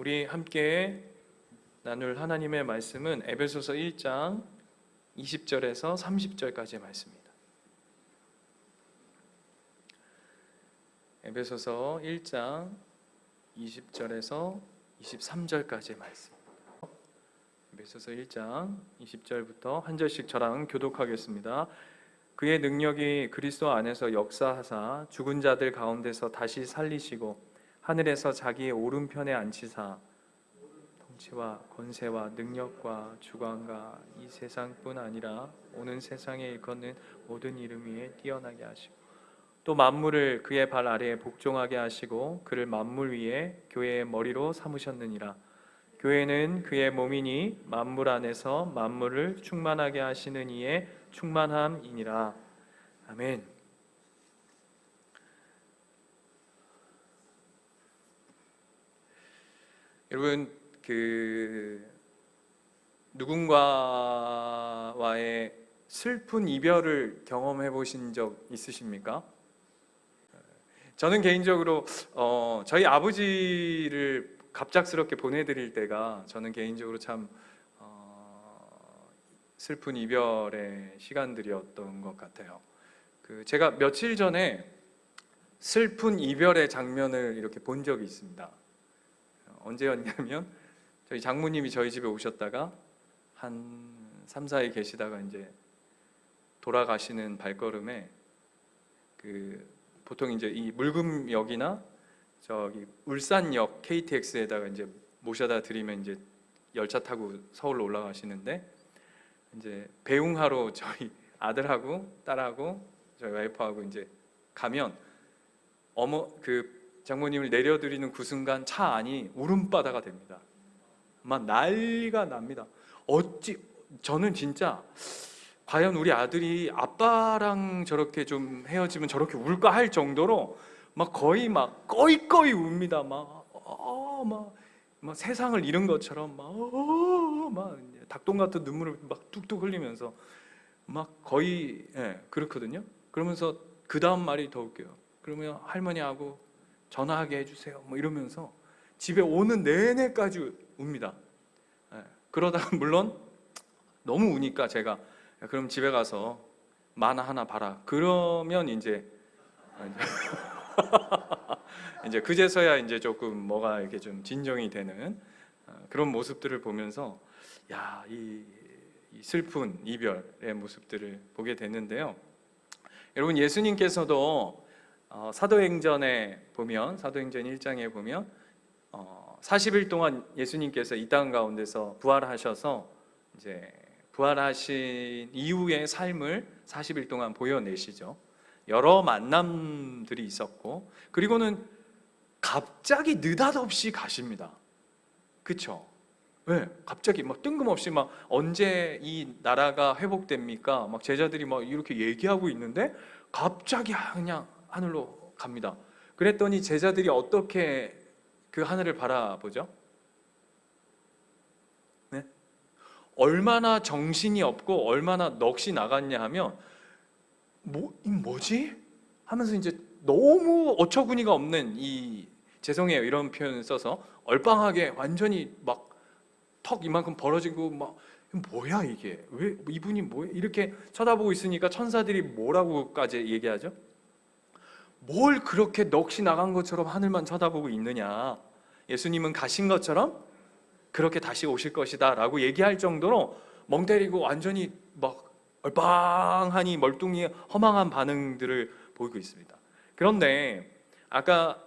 우리 함께 나눌 하나님의 말씀은 에베소서 1장 20절에서 30절까지의 말씀입니다. 에베소서 1장 20절에서 23절까지의 말씀. 에베소서 1장 20절부터 한 절씩 저랑 교독하겠습니다. 그의 능력이 그리스도 안에서 역사하사 죽은 자들 가운데서 다시 살리시고 하늘에서 자기의 오른편에 앉히사 통치와 권세와 능력과 주관과 이 세상뿐 아니라 오는 세상에 일컫는 모든 이름 위에 뛰어나게 하시고 또 만물을 그의 발 아래에 복종하게 하시고 그를 만물 위에 교회의 머리로 삼으셨느니라. 교회는 그의 몸이니 만물 안에서 만물을 충만하게 하시는 이의 충만함이니라. 아멘. 여러분, 누군가와의 슬픈 이별을 경험해 보신 적 있으십니까? 저는 개인적으로 저희 아버지를 갑작스럽게 보내드릴 때가 저는 개인적으로 참 슬픈 이별의 시간들이었던 것 같아요. 제가 며칠 전에 슬픈 이별의 장면을 이렇게 본 적이 있습니다. 언제였냐면 저희 장모님이 저희 집에 오셨다가 한 3, 4일 계시다가 이제 돌아가시는 발걸음에 보통 이제 이 물금역이나 저기 울산역 KTX에다가 이제 모셔다 드리면 이제 열차 타고 서울로 올라가시는데 이제 배웅하러 저희 아들하고 딸하고 저희 와이프하고 이제 가면 장모님을 내려드리는 그 순간 차 안이 울음바다가 됩니다. 막 난리가 납니다. 저는 진짜 과연 우리 아들이 아빠랑 저렇게 좀 헤어지면 저렇게 울까 할 정도로 막 거의 막 꺼이꺼이 웁니다. 막 세상을 잃은 것처럼 막 닭똥 같은 눈물을 막 뚝뚝 흘리면서 막 거의 그렇거든요. 그러면서 그 다음 말이 더 웃겨요. 그러면 할머니하고 전화하게 해주세요 뭐 이러면서 집에 오는 내내까지 웁니다. 그러다가 물론 너무 우니까 제가 그럼 집에 가서 만화 하나 봐라 그러면 이제 이제 그제서야 이제 조금 뭐가 이렇게 좀 진정이 되는 그런 모습들을 보면서 이 슬픈 이별의 모습들을 보게 됐는데요. 여러분, 예수님께서도 사도행전에 보면 사도행전 1장에 보면 40일 동안 예수님께서 이 땅 가운데서 부활하셔서 이제 부활하신 이후의 삶을 40일 동안 보여내시죠. 여러 만남들이 있었고 그리고는 갑자기 느닷없이 가십니다. 그렇죠? 왜? 갑자기 막 뜬금없이 막 언제 이 나라가 회복됩니까? 막 제자들이 막 이렇게 얘기하고 있는데 갑자기 그냥 하늘로 갑니다. 그랬더니 제자들이 어떻게 그 하늘을 바라보죠? 네? 얼마나 정신이 없고 얼마나 넋이 나갔냐 하면 뭐지? 하면서 이제 너무 어처구니가 없는 죄송해요 이런 표현을 써서 얼빵하게 완전히 막 턱 이만큼 벌어지고 막 뭐야 이게 왜 이분이 뭐야 이렇게 쳐다보고 있으니까 천사들이 뭐라고까지 얘기하죠? 뭘 그렇게 넋이 나간 것처럼 하늘만 쳐다보고 있느냐, 예수님은 가신 것처럼 그렇게 다시 오실 것이다 라고 얘기할 정도로 멍 때리고 완전히 막 얼빵하니 멀뚱히 허망한 반응들을 보이고 있습니다. 그런데 아까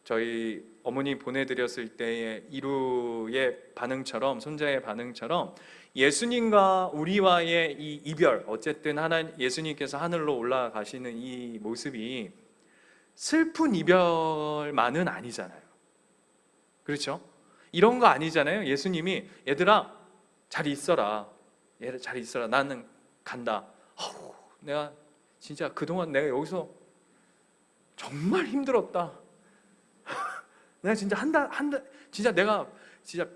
저희 어머니 보내드렸을 때의 이루의 반응처럼, 손자의 반응처럼 예수님과 우리와의 이 이별, 어쨌든 예수님께서 하늘로 올라가시는 이 모습이 슬픈 이별만은 아니잖아요. 그렇죠? 이런 거 아니잖아요. 예수님이 얘들아 잘 있어라, 잘 있어라, 나는 간다. 내가 진짜 그동안 내가 여기서 정말 힘들었다. 내가 진짜 진짜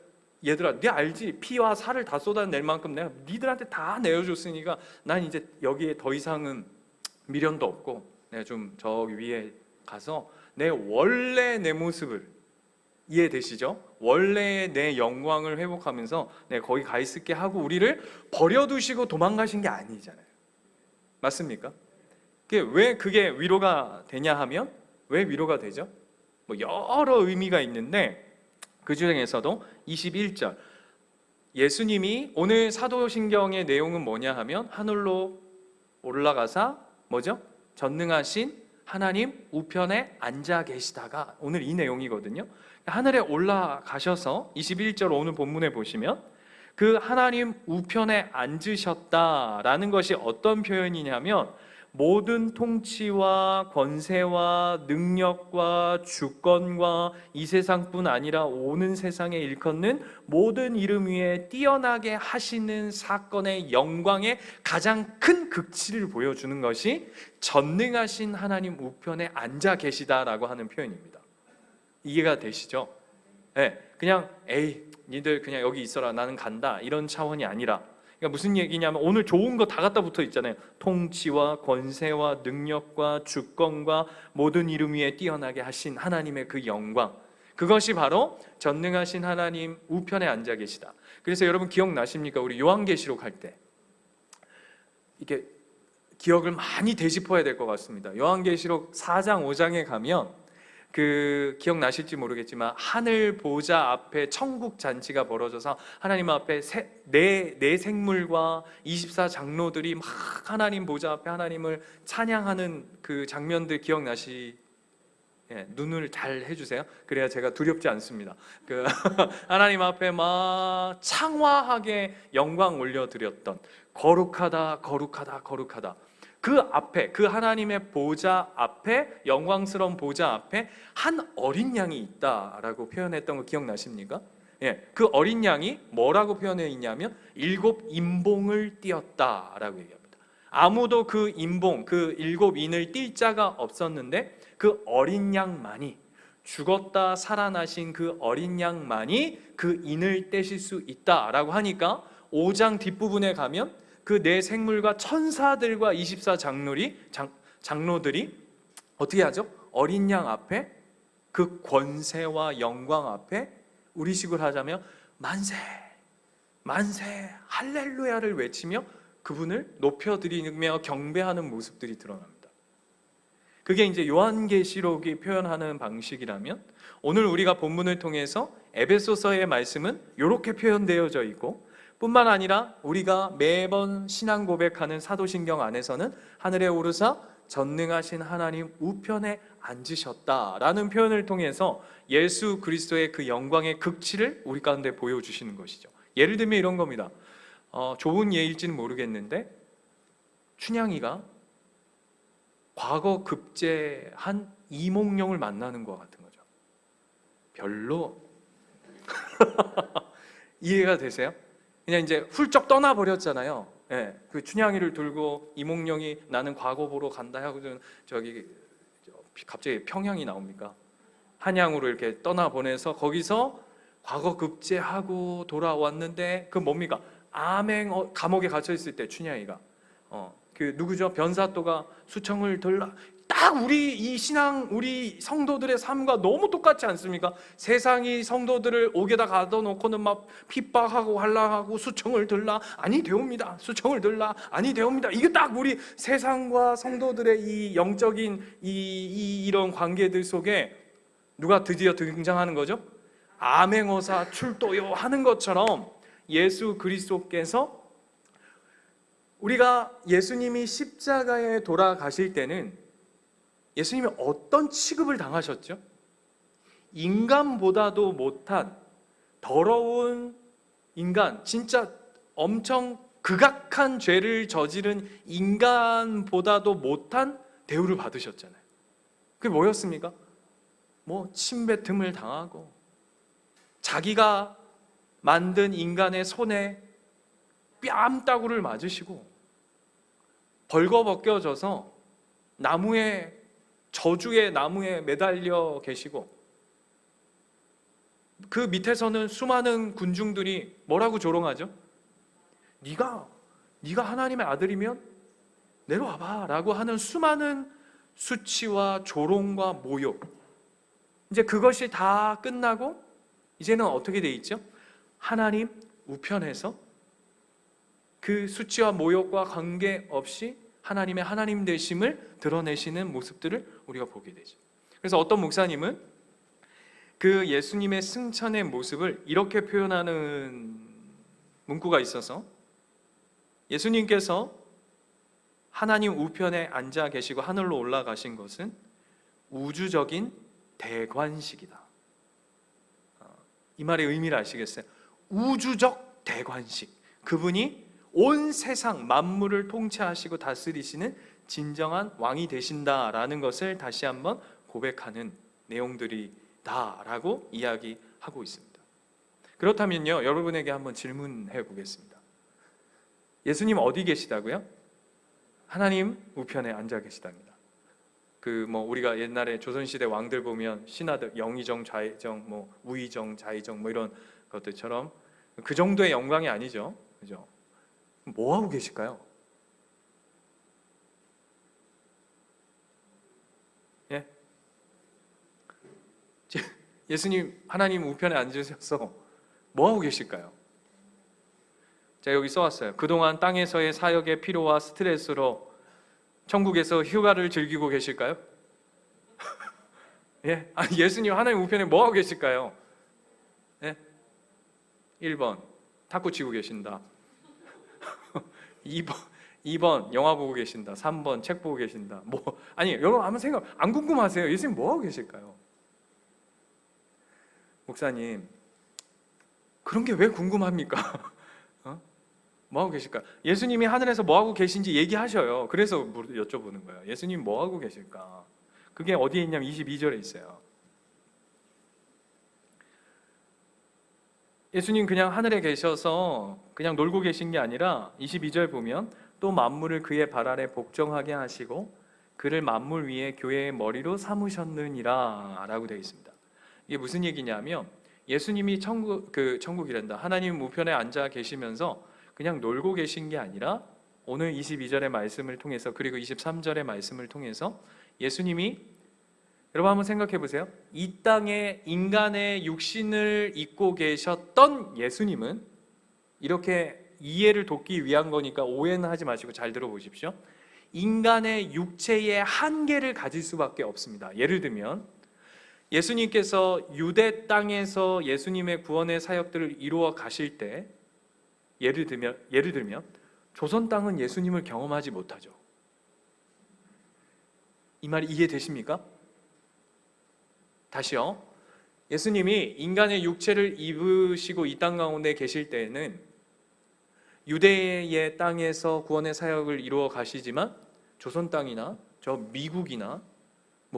얘들아, 네 알지? 피와 살을 다 쏟아낼 만큼 내가 니들한테 다 내어줬으니까 난 이제 여기에 더 이상은 미련도 없고 내가 좀 저기 위에 가서 내 원래 내 모습을 이해되시죠? 원래의 내 영광을 회복하면서 거기 가 있을게 하고 우리를 버려두시고 도망가신 게 아니잖아요. 맞습니까? 왜 그게 위로가 되냐 하면, 왜 위로가 되죠? 뭐 여러 의미가 있는데 그 중에서도 21절, 예수님이 오늘 사도신경의 내용은 뭐냐 하면 하늘로 올라가사 뭐죠? 전능하신 하나님 우편에 앉아 계시다가 오늘 이 내용이거든요. 하늘에 올라가셔서 21절 오늘 본문에 보시면 그 하나님 우편에 앉으셨다라는 것이 어떤 표현이냐면 모든 통치와 권세와 능력과 주권과 이 세상뿐 아니라 오는 세상에 일컫는 모든 이름 위에 뛰어나게 하시는 사건의 영광의 가장 큰 극치를 보여주는 것이 전능하신 하나님 우편에 앉아 계시다라고 하는 표현입니다. 이해가 되시죠? 네, 그냥 에이 니들 그냥 여기 있어라 나는 간다 이런 차원이 아니라, 그러니까 무슨 얘기냐면 오늘 좋은 거 다 갖다 붙어 있잖아요. 통치와 권세와 능력과 주권과 모든 이름 위에 뛰어나게 하신 하나님의 그 영광, 그것이 바로 전능하신 하나님 우편에 앉아 계시다. 그래서 여러분 기억나십니까? 우리 요한계시록 할 때 이게 기억을 많이 되짚어야 될 것 같습니다. 요한계시록 4장 5장에 가면 그 기억나실지 모르겠지만 하늘 보좌 앞에 천국 잔치가 벌어져서 하나님 앞에 네 생물과 24 장로들이 막 하나님 보좌 앞에 하나님을 찬양하는 그 장면들 기억나시? 눈을 잘 해주세요. 그래야 제가 두렵지 않습니다. 그 하나님 앞에 막 창화하게 영광 올려드렸던 거룩하다 거룩하다 거룩하다, 그 앞에 그 하나님의 보좌 앞에, 영광스러운 보좌 앞에 한 어린 양이 있다라고 표현했던 거 기억나십니까? 그 어린 양이 뭐라고 표현해 있냐면 7 인봉을 띄었다라고 얘기합니다. 아무도 그 인봉, 그 7 인을 띌 자가 없었는데 그 어린 양만이, 죽었다 살아나신 그 어린 양만이 그 인을 떼실 수 있다라고 하니까 5장 뒷부분에 가면 그 네 생물과 천사들과 24 장로들이 어떻게 하죠? 어린 양 앞에, 그 권세와 영광 앞에 우리식으로 하자면 만세 만세 할렐루야를 외치며 그분을 높여드리며 경배하는 모습들이 드러납니다. 그게 이제 요한계시록이 표현하는 방식이라면 오늘 우리가 본문을 통해서 에베소서의 말씀은 이렇게 표현되어져 있고, 뿐만 아니라 우리가 매번 신앙 고백하는 사도신경 안에서는 하늘에 오르사 전능하신 하나님 우편에 앉으셨다라는 표현을 통해서 예수 그리스도의 그 영광의 극치를 우리 가운데 보여주시는 것이죠. 예를 들면 이런 겁니다. 좋은 예일지는 모르겠는데 춘향이가 과거 급제한 이몽룡을 만나는 것 같은 거죠. 별로 이해가 되세요? 그냥 이제 훌쩍 떠나버렸잖아요. 그 춘향이를 들고 이몽룡이 나는 과거 보러 간다 하고 저기 갑자기 평양이 나옵니까? 한양으로 이렇게 떠나보내서 거기서 과거 급제하고 돌아왔는데 그 뭡니까? 암행 감옥에 갇혀 있을 때 춘향이가 그 누구죠? 변사또가 수청을 들라. 딱 우리 이 신앙, 우리 성도들의 삶과 너무 똑같지 않습니까? 세상이 성도들을 옥에다 가둬놓고는 막 핍박하고 한란하고 수청을 들라 아니 되옵니다. 수청을 들라 아니 되옵니다. 이게 딱 우리 세상과 성도들의 이 영적인 이런 관계들 속에 누가 드디어 등장하는 거죠? 암행어사 출도요 하는 것처럼 예수 그리스도께서, 우리가 예수님이 십자가에 돌아가실 때는 예수님이 어떤 취급을 당하셨죠? 인간보다도 못한 더러운 인간, 진짜 엄청 극악한 죄를 저지른 인간보다도 못한 대우를 받으셨잖아요. 그게 뭐였습니까? 뭐 침뱉음을 당하고 자기가 만든 인간의 손에 뺨따구를 맞으시고 벌거벗겨져서 저주의 나무에 매달려 계시고, 그 밑에서는 수많은 군중들이 뭐라고 조롱하죠? 네가 하나님의 아들이면 내려와봐 라고 하는 수많은 수치와 조롱과 모욕, 이제 그것이 다 끝나고 이제는 어떻게 돼 있죠? 하나님 우편에서 그 수치와 모욕과 관계없이 하나님의 하나님 되심을 드러내시는 모습들을 우리가 보게 되죠. 그래서 어떤 목사님은 그 예수님의 승천의 모습을 이렇게 표현하는 문구가 있어서, 예수님께서 하나님 우편에 앉아 계시고 하늘로 올라가신 것은 우주적인 대관식이다. 이 말의 의미를 아시겠어요? 우주적 대관식. 그분이 온 세상 만물을 통치하시고 다스리시는 진정한 왕이 되신다라는 것을 다시 한번 고백하는 내용들이다라고 이야기하고 있습니다. 그렇다면요, 여러분에게 한번 질문해 보겠습니다. 예수님 어디 계시다고요? 하나님 우편에 앉아 계시답니다. 우리가 옛날에 조선시대 왕들 보면 신하들 영의정, 좌의정, 우의정, 좌의정 이런 것들처럼 그 정도의 영광이 아니죠, 그죠? 뭐 하고 계실까요? 예? 예수님 하나님 우편에 앉으셔서 뭐 하고 계실까요? 자, 여기 써왔어요. 그동안 땅에서의 사역의 피로와 스트레스로 천국에서 휴가를 즐기고 계실까요? 예? 예수님 하나님 우편에 뭐 하고 계실까요? 예? 1번 탁구 치고 계신다. 2번 영화 보고 계신다. 3번 책 보고 계신다. 여러분 한번 생각, 안 궁금하세요? 예수님 뭐 하고 계실까요? 목사님, 그런 게 왜 궁금합니까? 뭐 하고 계실까? 예수님이 하늘에서 뭐 하고 계신지 얘기하셔요. 그래서 여쭤보는 거예요. 예수님 뭐 하고 계실까? 그게 어디에 있냐면 22절에 있어요. 예수님 그냥 하늘에 계셔서 그냥 놀고 계신 게 아니라 22절 보면 또 만물을 그의 발 아래 복종하게 하시고 그를 만물 위에 교회의 머리로 삼으셨느니라 라고 되어 있습니다. 이게 무슨 얘기냐면 예수님이 천국이란다. 하나님 우편에 앉아 계시면서 그냥 놀고 계신 게 아니라 오늘 22절의 말씀을 통해서, 그리고 23절의 말씀을 통해서 예수님이, 여러분 한번 생각해 보세요. 이 땅에 인간의 육신을 입고 계셨던 예수님은, 이렇게 이해를 돕기 위한 거니까 오해는 하지 마시고 잘 들어보십시오. 인간의 육체의 한계를 가질 수밖에 없습니다. 예를 들면 예수님께서 유대 땅에서 예수님의 구원의 사역들을 이루어 가실 때, 예를 들면 조선 땅은 예수님을 경험하지 못하죠. 이 말이 이해되십니까? 다시요. 예수님이 인간의 육체를 입으시고 이 땅 가운데 계실 때에는 유대의 땅에서 구원의 사역을 이루어 가시지만 조선 땅이나 저 미국이나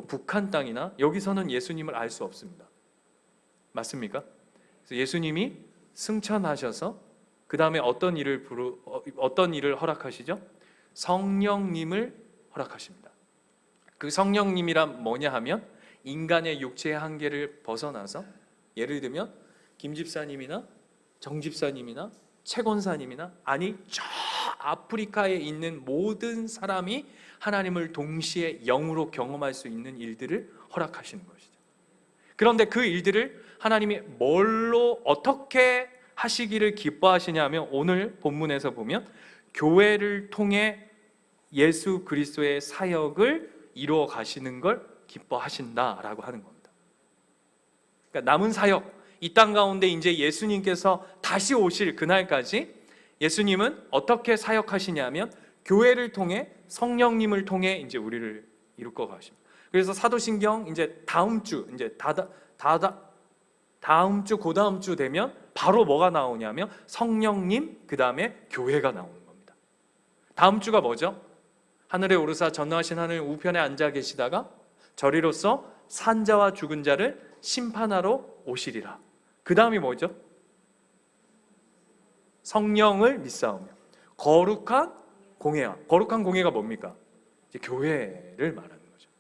북한 땅이나 여기서는 예수님을 알 수 없습니다. 맞습니까? 그래서 예수님이 승천하셔서 그 다음에 어떤 일을 허락하시죠? 성령님을 허락하십니다. 그 성령님이란 뭐냐 하면 인간의 육체의 한계를 벗어나서, 예를 들면 김 집사님이나 정 집사님이나 최 권사님이나, 아니 저 아프리카에 있는 모든 사람이 하나님을 동시에 영으로 경험할 수 있는 일들을 허락하시는 것이죠. 그런데 그 일들을 하나님이 뭘로 어떻게 하시기를 기뻐하시냐면, 오늘 본문에서 보면 교회를 통해 예수 그리스도의 사역을 이루어 가시는 걸 기뻐하신다라고 하는 겁니다. 그러니까 남은 사역, 이 땅 가운데 이제 예수님께서 다시 오실 그날까지 예수님은 어떻게 사역하시냐면 교회를 통해, 성령님을 통해 이제 우리를 이끌어 가십니다. 그래서 사도신경 이제 다음 주, 다음 주, 그 다음 주 되면 바로 뭐가 나오냐면 성령님, 그 다음에 교회가 나오는 겁니다. 다음 주가 뭐죠? 하늘에 오르사 전능하신 하늘 우편에 앉아 계시다가 저리로서 산자와 죽은 자를 심판하러 오시리라. 그 다음이 뭐죠? 성령을 믿사오며 거룩한 공회와, 거룩한 공회가 뭡니까? 이제 교회를 말하는 거죠.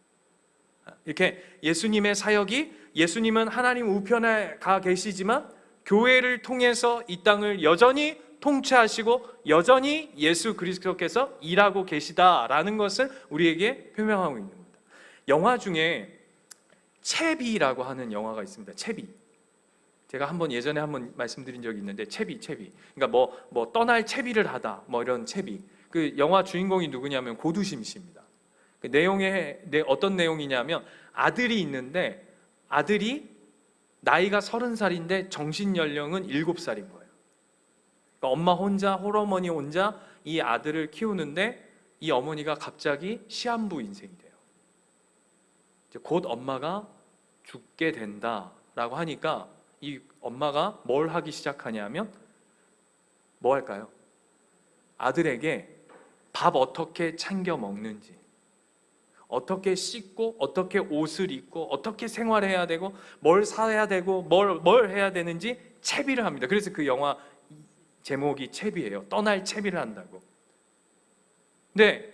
이렇게 예수님의 사역이, 예수님은 하나님 우편에 가 계시지만 교회를 통해서 이 땅을 여전히 통치하시고 여전히 예수 그리스도께서 일하고 계시다라는 것을 우리에게 표명하고 있는 겁니다. 영화 중에 채비라고 하는 영화가 있습니다. 채비. 제가 예전에 한번 말씀드린 적이 있는데, 채비. 그러니까 뭐 떠날 채비를 하다, 뭐 이런 채비. 그 영화 주인공이 누구냐면 고두심 씨입니다. 그 어떤 내용이냐면, 아들이 있는데 아들이 나이가 30살인데 정신 연령은 7살인 거예요. 그러니까 엄마 혼자, 홀어머니 혼자 이 아들을 키우는데, 이 어머니가 갑자기 시한부 인생이 돼요. 이제 곧 엄마가 죽게 된다라고 하니까 이 엄마가 뭘 하기 시작하냐면, 뭐 할까요? 아들에게 밥 어떻게 챙겨 먹는지, 어떻게 씻고, 어떻게 옷을 입고, 어떻게 생활해야 되고, 뭘 사야 되고, 뭘 해야 되는지 채비를 합니다. 그래서 그 영화 제목이 채비예요. 떠날 채비를 한다고. 근데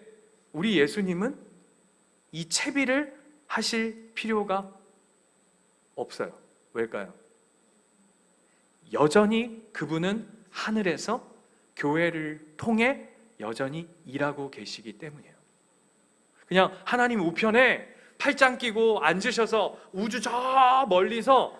우리 예수님은 이 채비를 하실 필요가 없어요. 왜일까요? 여전히 그분은 하늘에서 교회를 통해 여전히 일하고 계시기 때문이에요. 그냥 하나님 우편에 팔짱 끼고 앉으셔서 우주 저 멀리서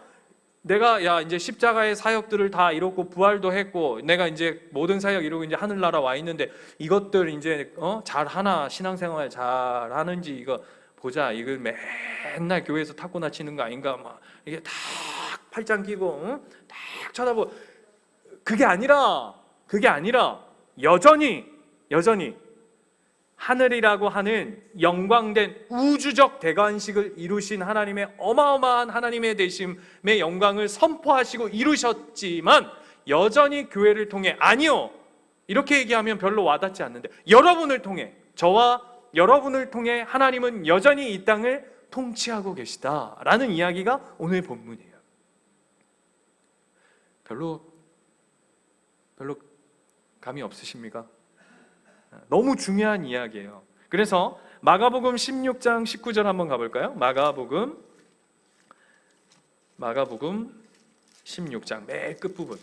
내가 이제 십자가의 사역들을 다 이뤘고 부활도 했고 내가 이제 모든 사역 이루고 이제 하늘나라 와 있는데 이것들 이제 잘하나, 신앙생활 잘하는지 이거 보자. 이걸 맨날 교회에서 탁구나 치는 거 아닌가, 막 이게 딱 팔짱 끼고 딱 쳐다보. 그게 아니라 여전히 하늘이라고 하는 영광된 우주적 대관식을 이루신 하나님의 어마어마한 하나님의 되심의 영광을 선포하시고 이루셨지만, 여전히 교회를 통해, 아니요, 이렇게 얘기하면 별로 와닿지 않는데, 여러분을 통해, 저와 여러분을 통해 하나님은 여전히 이 땅을 통치하고 계시다라는 이야기가 오늘 본문이에요. 별로 감이 없으십니까? 너무 중요한 이야기예요. 그래서 마가복음 16장 19절 한번 가볼까요? 마가복음 16장 맨 끝부분.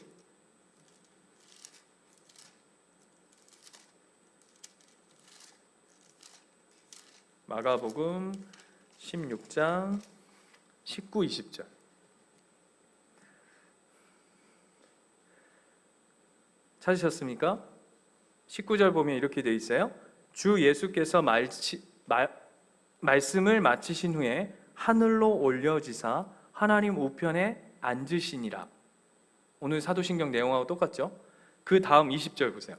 마가복음 16장 19, 20절. 찾으셨습니까? 19절 보면 이렇게 되어 있어요. 주 예수께서 말씀을 마치신 후에 하늘로 올려지사 하나님 우편에 앉으시니라. 오늘 사도신경 내용하고 똑같죠? 그 다음 20절 보세요.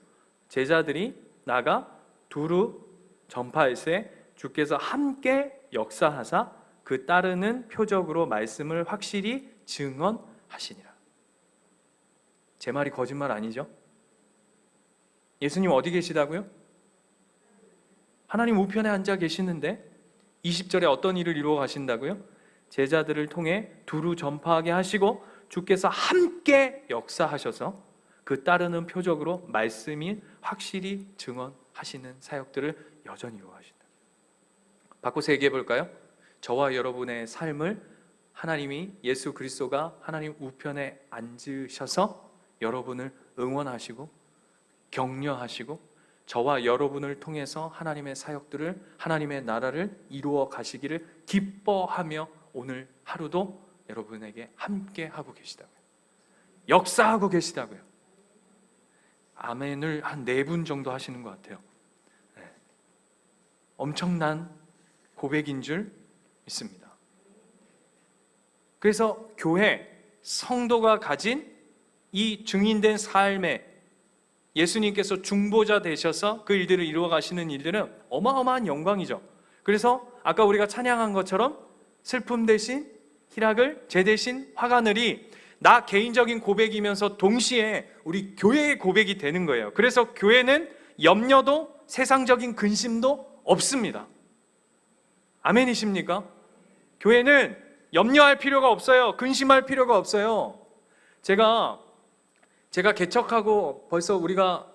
제자들이 나가 두루 전파할세 주께서 함께 역사하사 그 따르는 표적으로 말씀을 확실히 증언하시니라. 제 말이 거짓말 아니죠? 예수님 어디 계시다고요? 하나님 우편에 앉아 계시는데 20절에 어떤 일을 이루어 가신다고요? 제자들을 통해 두루 전파하게 하시고 주께서 함께 역사하셔서 그 따르는 표적으로 말씀이 확실히 증언하시는 사역들을 여전히 이루어가신다. 바꿔서 얘기해 볼까요? 저와 여러분의 삶을 하나님이, 예수 그리스도가 하나님 우편에 앉으셔서 여러분을 응원하시고 격려하시고 저와 여러분을 통해서 하나님의 사역들을, 하나님의 나라를 이루어 가시기를 기뻐하며 오늘 하루도 여러분에게 함께 하고 계시다고요. 역사하고 계시다고요. 아멘을 한 4분 정도 하시는 것 같아요. 네. 엄청난 고백인 줄 믿습니다. 그래서 교회, 성도가 가진 이 증인된 삶에 예수님께서 중보자 되셔서 그 일들을 이루어 가시는 일들은 어마어마한 영광이죠. 그래서 아까 우리가 찬양한 것처럼 슬픔 대신 희락을, 제 대신 화가늘이 나 개인적인 고백이면서 동시에 우리 교회의 고백이 되는 거예요. 그래서 교회는 염려도 세상적인 근심도 없습니다. 아멘이십니까? 교회는 염려할 필요가 없어요. 근심할 필요가 없어요. 제가 개척하고 벌써 우리가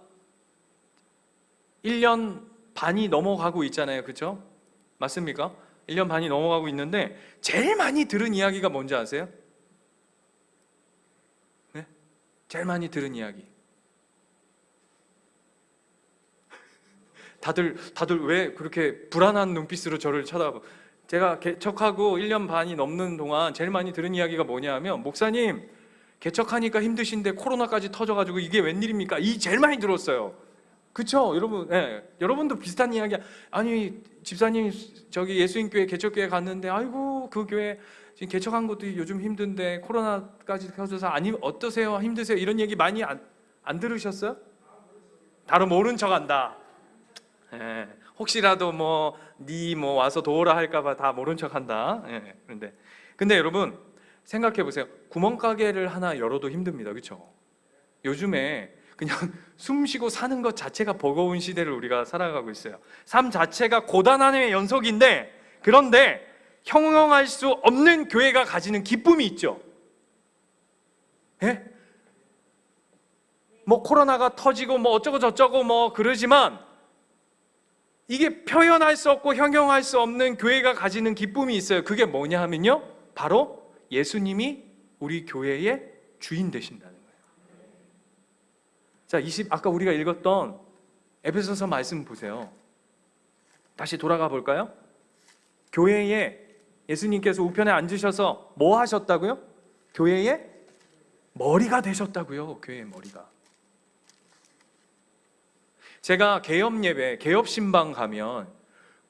1년 반이 넘어가고 있잖아요. 그렇죠? 맞습니까? 1년 반이 넘어가고 있는데 제일 많이 들은 이야기가 뭔지 아세요? 네? 제일 많이 들은 이야기. 다들 왜 그렇게 불안한 눈빛으로 저를 쳐다보고, 제가 개척하고 1년 반이 넘는 동안 제일 많이 들은 이야기가 뭐냐 하면, 목사님 개척하니까 힘드신데 코로나까지 터져가지고 이게 웬일입니까? 이 제일 많이 들었어요. 그쵸 여러분? 예, 여러분도 비슷한 이야기. 아니 집사님 저기 예수님교회 개척교회 갔는데 아이고 그 교회 지금 개척한 것도 요즘 힘든데 코로나까지 터져서 아니 어떠세요? 힘드세요? 이런 얘기 많이 안 들으셨어요? 다른 모른 척한다. 예, 혹시라도 뭐 와서 도우라 할까봐 다 모른 척한다. 예, 근데 여러분 생각해 보세요. 구멍가게를 하나 열어도 힘듭니다. 그렇죠? 요즘에 그냥 숨 쉬고 사는 것 자체가 버거운 시대를 우리가 살아가고 있어요. 삶 자체가 고단함의 연속인데, 그런데 형용할 수 없는 교회가 가지는 기쁨이 있죠. 예? 뭐 코로나가 터지고 뭐 어쩌고 저쩌고 뭐 그러지만 이게 표현할 수 없고 형용할 수 없는 교회가 가지는 기쁨이 있어요. 그게 뭐냐 하면요, 바로 예수님이 우리 교회의 주인 되신다는 거예요. 자, 아까 우리가 읽었던 에베소서 말씀 보세요. 다시 돌아가 볼까요? 교회에 예수님께서 우편에 앉으셔서 뭐 하셨다고요? 교회의 머리가 되셨다고요. 교회의 머리가. 제가 개업 예배, 개업 신방 가면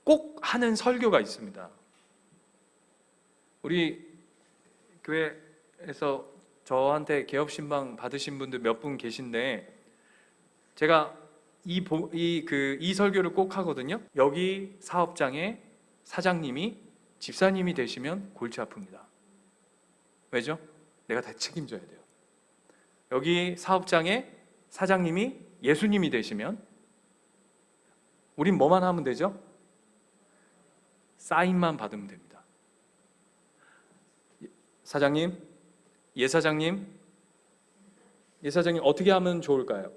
꼭 하는 설교가 있습니다. 우리 교회에서 저한테 개업 신방 받으신 분들 몇 분 계신데, 제가 이 설교를 꼭 하거든요. 여기 사업장의 사장님이 집사님이 되시면 골치 아픕니다. 왜죠? 내가 다 책임져야 돼요. 여기 사업장의 사장님이 예수님이 되시면 우린 뭐만 하면 되죠? 사인만 받으면 됩니다. 사장님, 예사장님 어떻게 하면 좋을까요?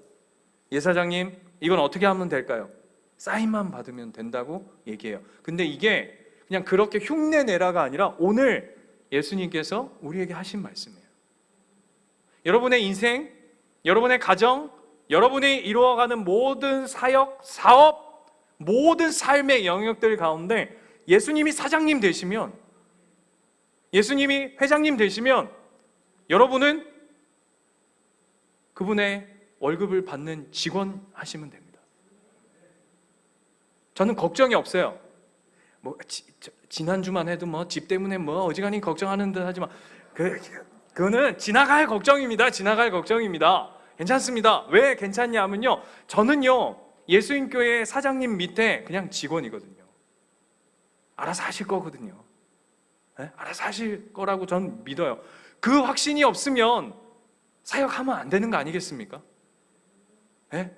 예사장님, 이건 어떻게 하면 될까요? 사인만 받으면 된다고 얘기해요. 근데 이게 그냥 그렇게 흉내 내라가 아니라 오늘 예수님께서 우리에게 하신 말씀이에요. 여러분의 인생, 여러분의 가정, 여러분이 이루어가는 모든 사역, 사업, 모든 삶의 영역들 가운데 예수님이 사장님 되시면, 예수님이 회장님 되시면 여러분은 그분의 월급을 받는 직원 하시면 됩니다. 저는 걱정이 없어요. 지난주만 해도 집 때문에 어지간히 걱정하는 듯 하지만 그거는 지나갈 걱정입니다. 지나갈 걱정입니다. 괜찮습니다. 왜 괜찮냐면요, 저는요 예수님교회 사장님 밑에 그냥 직원이거든요. 알아서 하실 거거든요. 네? 알아서 하실 거라고 전 믿어요. 그 확신이 없으면 사역하면 안 되는 거 아니겠습니까? 네?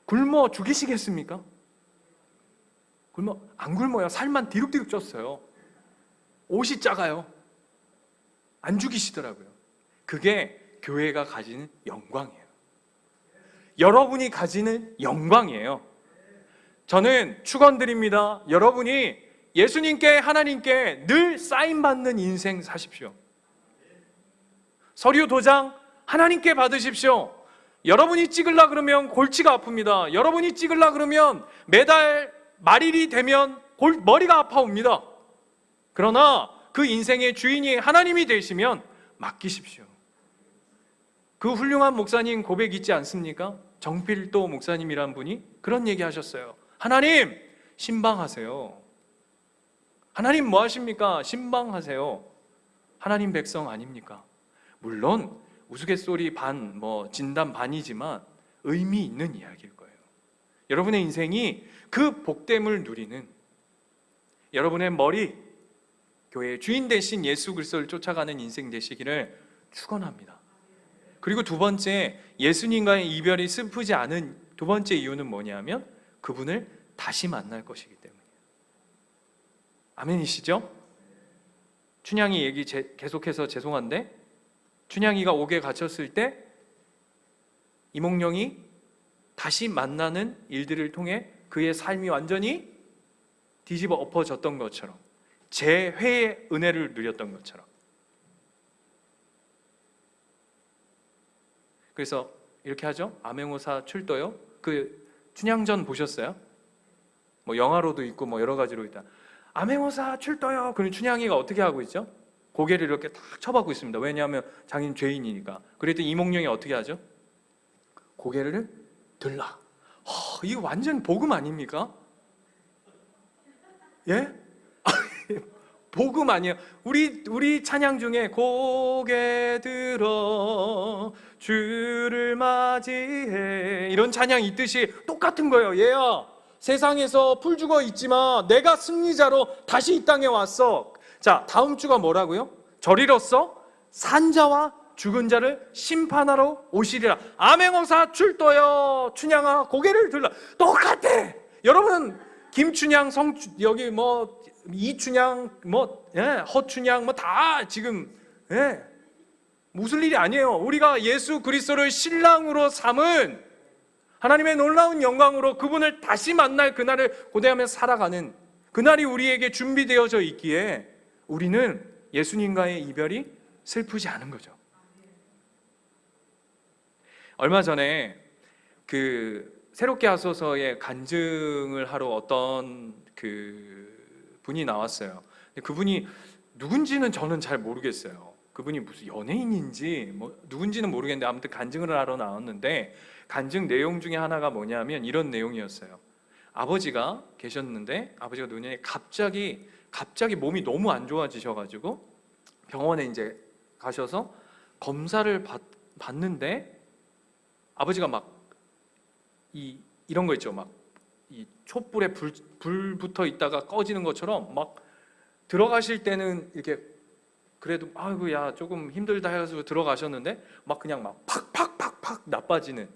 굶어 죽이시겠습니까? 안 굶어요. 살만 디룩디룩 쪘어요. 옷이 작아요. 안 죽이시더라고요. 그게 교회가 가지는 영광이에요. 여러분이 가지는 영광이에요. 저는 축원드립니다. 여러분이 예수님께, 하나님께 늘 사인받는 인생 사십시오. 서류 도장 하나님께 받으십시오. 여러분이 찍으려 그러면 골치가 아픕니다. 여러분이 찍으려 그러면 매달 말일이 되면 머리가 아파옵니다. 그러나 그 인생의 주인이 하나님이 되시면 맡기십시오. 그 훌륭한 목사님 고백 있지 않습니까? 정필도 목사님이란 분이 그런 얘기 하셨어요. 하나님, 신방하세요. 하나님 뭐 하십니까? 신방하세요. 하나님 백성 아닙니까? 물론 우스갯소리 반, 진담 반이지만 의미 있는 이야기일 거예요. 여러분의 인생이 그 복됨을 누리는, 여러분의 머리, 교회의 주인 되신 예수 그리스도를 쫓아가는 인생 되시기를 축원합니다. 그리고 두 번째, 예수님과의 이별이 슬프지 않은 두 번째 이유는 뭐냐면 그분을 다시 만날 것이기 때문이에요. 아멘이시죠? 춘향이 얘기 계속해서 죄송한데, 춘향이가 옥에 갇혔을 때 이몽룡이 다시 만나는 일들을 통해 그의 삶이 완전히 뒤집어 엎어졌던 것처럼, 재회의 은혜를 누렸던 것처럼. 그래서 이렇게 하죠. 암행어사 출도요. 그 춘향전 보셨어요? 영화로도 있고 여러 가지로 있다. 암행어사 출도요. 그럼 춘향이가 어떻게 하고 있죠? 고개를 이렇게 탁 쳐박고 있습니다. 왜냐하면 자기는 죄인이니까. 그랬더니 이몽룡이 어떻게 하죠? 고개를 들라. 이거 완전 복음 아닙니까? 예? 복음 아니에요. 우리 찬양 중에 고개 들어 주를 맞이해 이런 찬양이 있듯이 똑같은 거예요. 얘야, 세상에서 풀 죽어 있지만 내가 승리자로 다시 이 땅에 왔어. 자, 다음 주가 뭐라고요? 저리로써 산자와 죽은 자를 심판하러 오시리라. 암행어사 출도여 춘향아 고개를 들라. 똑같아. 여러분, 김춘향, 여기 뭐 이춘향, 허춘향 다 지금 무슨 일이 아니에요. 우리가 예수 그리스도를 신랑으로 삼은 하나님의 놀라운 영광으로 그분을 다시 만날 그날을 고대하며 살아가는 그날이 우리에게 준비되어져 있기에 우리는 예수님과의 이별이 슬프지 않은 거죠. 얼마 전에 그 새롭게 하소서의 간증을 하러 어떤 그 분이 나왔어요. 그분이 누군지는 저는 잘 모르겠어요. 그분이 무슨 연예인인지 누군지는 모르겠는데 아무튼 간증을 하러 나왔는데 간증 내용 중에 하나가 뭐냐면 이런 내용이었어요. 아버지가 계셨는데 아버지가 노년에 갑자기 몸이 너무 안 좋아지셔가지고 병원에 이제 가셔서 검사를 받는데 아버지가 막 이런 거 있죠. 막 이 촛불에 불 붙어 있다가 꺼지는 것처럼 막 들어가실 때는 이렇게 그래도 아이고 야 조금 힘들다 해가지고 들어가셨는데 막 그냥 막 팍팍팍팍 나빠지는,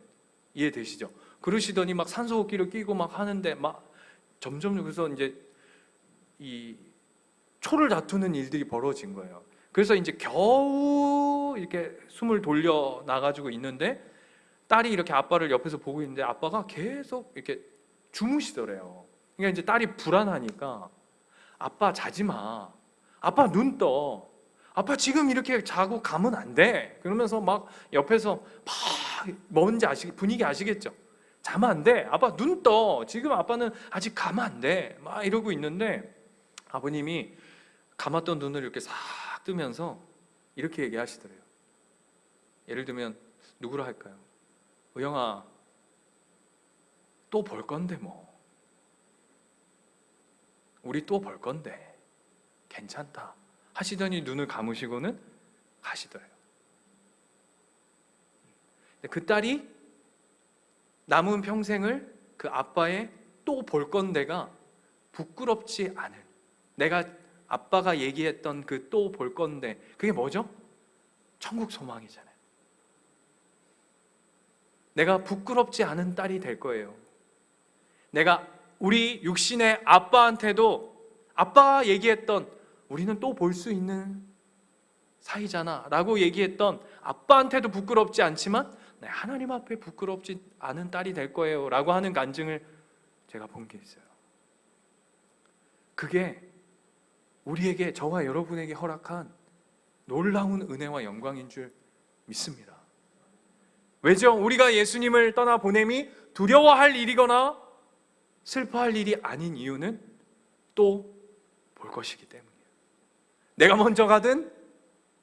이해되시죠? 그러시더니 막 산소호흡기를 끼고 막 하는데 막 점점 그래서 이제 이 초를 다투는 일들이 벌어진 거예요. 그래서 이제 겨우 이렇게 숨을 돌려 나가지고 있는데 딸이 이렇게 아빠를 옆에서 보고 있는데 아빠가 계속 이렇게 주무시더래요. 그러니까 이제 딸이 불안하니까 아빠 자지 마. 아빠 눈 떠. 아빠 지금 이렇게 자고 가면 안 돼. 그러면서 막 옆에서 막 뭔지 분위기 아시겠죠? 자면 안 돼. 아빠 눈 떠. 지금 아빠는 아직 가면 안 돼. 막 이러고 있는데 아버님이 감았던 눈을 이렇게 싹 뜨면서 이렇게 얘기하시더래요. 예를 들면 누구로 할까요? 의영아, 또 볼 건데 뭐. 우리 또 볼 건데 괜찮다 하시더니 눈을 감으시고는 가시더래요. 그 딸이 남은 평생을 그 아빠의 또 볼 건데가 부끄럽지 않은, 내가 아빠가 얘기했던 그 또 볼 건데 그게 뭐죠? 천국 소망이잖아요. 내가 부끄럽지 않은 딸이 될 거예요. 내가 우리 육신의 아빠한테도 아빠가 얘기했던 우리는 또 볼 수 있는 사이잖아 라고 얘기했던 아빠한테도 부끄럽지 않지만 하나님 앞에 부끄럽지 않은 딸이 될 거예요 라고 하는 간증을 제가 본 게 있어요. 그게 우리에게, 저와 여러분에게 허락한 놀라운 은혜와 영광인 줄 믿습니다. 왜죠? 우리가 예수님을 떠나 보냄이 두려워할 일이거나 슬퍼할 일이 아닌 이유는 또 볼 것이기 때문이에요. 내가 먼저 가든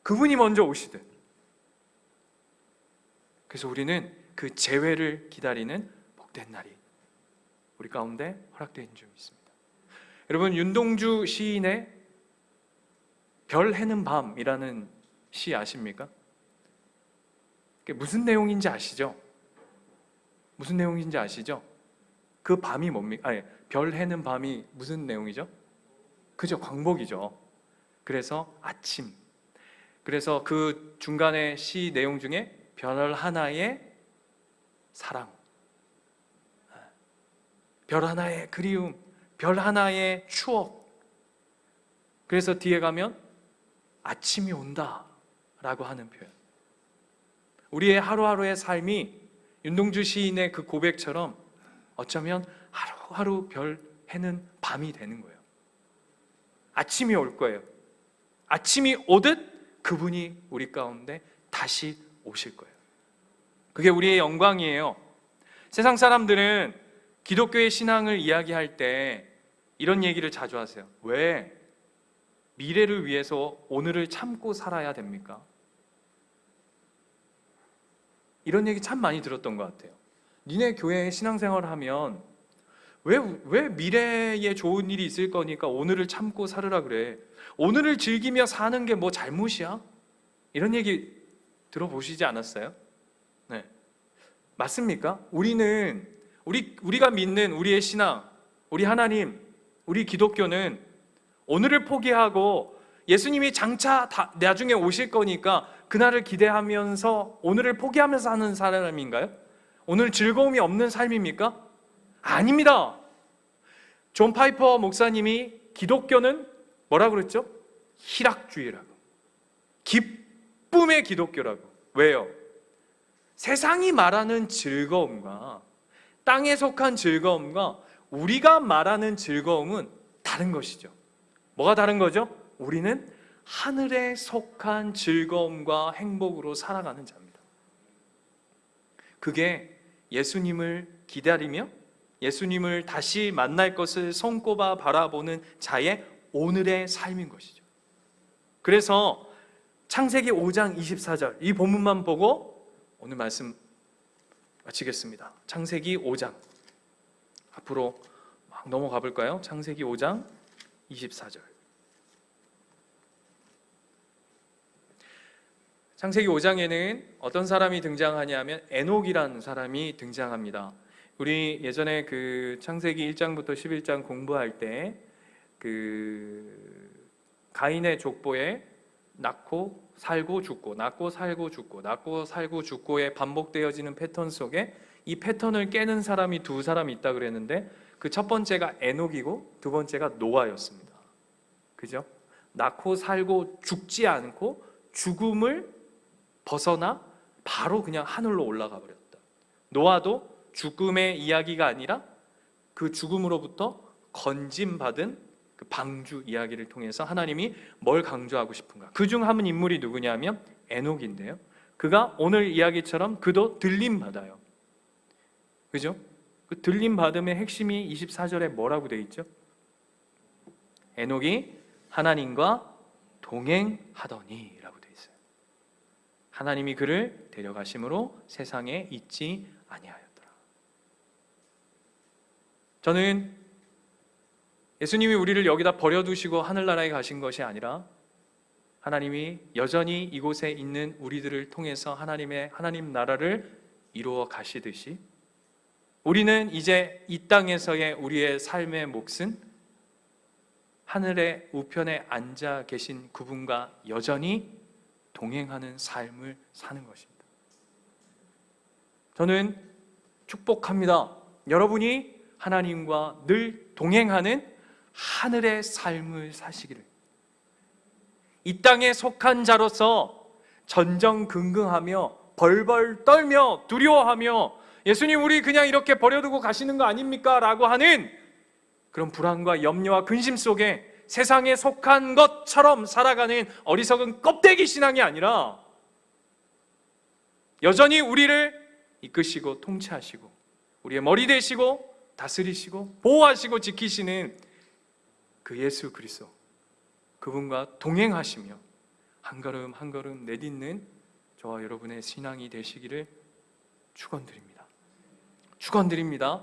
그분이 먼저 오시든. 그래서 우리는 그 재회를 기다리는 복된 날이 우리 가운데 허락된 줄 믿습니다. 여러분, 윤동주 시인의 별 해는 밤이라는 시 아십니까? 그게 무슨 내용인지 아시죠? 무슨 내용인지 아시죠? 그 밤이 뭡니까? 별 해는 밤이 무슨 내용이죠? 그죠, 광복이죠. 그래서 아침. 그래서 그 중간에 시 내용 중에 별 하나의 사랑, 별 하나의 그리움, 별 하나의 추억. 그래서 뒤에 가면 아침이 온다 라고 하는 표현. 우리의 하루하루의 삶이 윤동주 시인의 그 고백처럼 어쩌면 하루하루 별 해는 밤이 되는 거예요. 아침이 올 거예요. 아침이 오듯 그분이 우리 가운데 다시 오실 거예요. 그게 우리의 영광이에요. 세상 사람들은 기독교의 신앙을 이야기할 때 이런 얘기를 자주 하세요. 왜 미래를 위해서 오늘을 참고 살아야 됩니까? 이런 얘기 참 많이 들었던 것 같아요. 니네 교회에 신앙생활을 하면 왜 미래에 좋은 일이 있을 거니까 오늘을 참고 살으라 그래? 오늘을 즐기며 사는 게 뭐 잘못이야? 이런 얘기 들어보시지 않았어요? 네. 맞습니까? 우리가 믿는 우리의 신앙, 우리 하나님, 우리 기독교는 오늘을 포기하고 예수님이 장차 나중에 오실 거니까 그날을 기대하면서 오늘을 포기하면서 사는 사람인가요? 오늘 즐거움이 없는 삶입니까? 아닙니다. 존 파이퍼 목사님이 기독교는 뭐라고 그랬죠? 희락주의라고, 기쁨의 기독교라고. 왜요? 세상이 말하는 즐거움과 땅에 속한 즐거움과 우리가 말하는 즐거움은 다른 것이죠. 뭐가 다른 거죠? 우리는 하늘에 속한 즐거움과 행복으로 살아가는 자입니다. 그게 예수님을 기다리며 예수님을 다시 만날 것을 손꼽아 바라보는 자의 오늘의 삶인 것이죠. 그래서 창세기 5장 24절 이 본문만 보고 오늘 말씀 마치겠습니다. 창세기 5장 앞으로 막 넘어가 볼까요? 창세기 5장 24절. 창세기 5장에는 어떤 사람이 등장하냐면 에녹이라는 사람이 등장합니다. 우리 예전에 그 창세기 1장부터 11장 공부할 때 그 가인의 족보에 낳고 살고 죽고 낳고 살고 죽고 낳고 살고 죽고의 반복되어지는 패턴 속에 이 패턴을 깨는 사람이 두 사람이 있다 그랬는데 그 첫 번째가 에녹이고 두 번째가 노아였습니다. 그죠? 낳고 살고 죽지 않고 죽음을 벗어나 바로 그냥 하늘로 올라가 버렸다. 노아도 죽음의 이야기가 아니라 그 죽음으로부터 건짐받은 그 방주 이야기를 통해서 하나님이 뭘 강조하고 싶은가? 그중 한 인물이 누구냐면 에녹인데요. 그가 오늘 이야기처럼 그도 들림 받아요. 그죠? 그 들림 받음의 핵심이 24절에 뭐라고 되어 있죠? 에녹이 하나님과 동행하더니 라고 되어 있어요. 하나님이 그를 데려가심으로 세상에 있지 아니하였더라. 저는 예수님이 우리를 여기다 버려두시고 하늘나라에 가신 것이 아니라 하나님이 여전히 이곳에 있는 우리들을 통해서 하나님 나라를 이루어 가시듯이 우리는 이제 이 땅에서의 우리의 삶의 몫은 하늘의 우편에 앉아 계신 그분과 여전히 동행하는 삶을 사는 것입니다. 저는 축복합니다. 여러분이 하나님과 늘 동행하는 하늘의 삶을 사시기를. 이 땅에 속한 자로서 전전긍긍하며 벌벌 떨며 두려워하며 예수님 우리 그냥 이렇게 버려두고 가시는 거 아닙니까? 라고 하는 그런 불안과 염려와 근심 속에 세상에 속한 것처럼 살아가는 어리석은 껍데기 신앙이 아니라 여전히 우리를 이끄시고 통치하시고 우리의 머리 되시고 다스리시고 보호하시고 지키시는 그 예수 그리스도 그분과 동행하시며 한 걸음 한 걸음 내딛는 저와 여러분의 신앙이 되시기를 축원드립니다. 축원드립니다.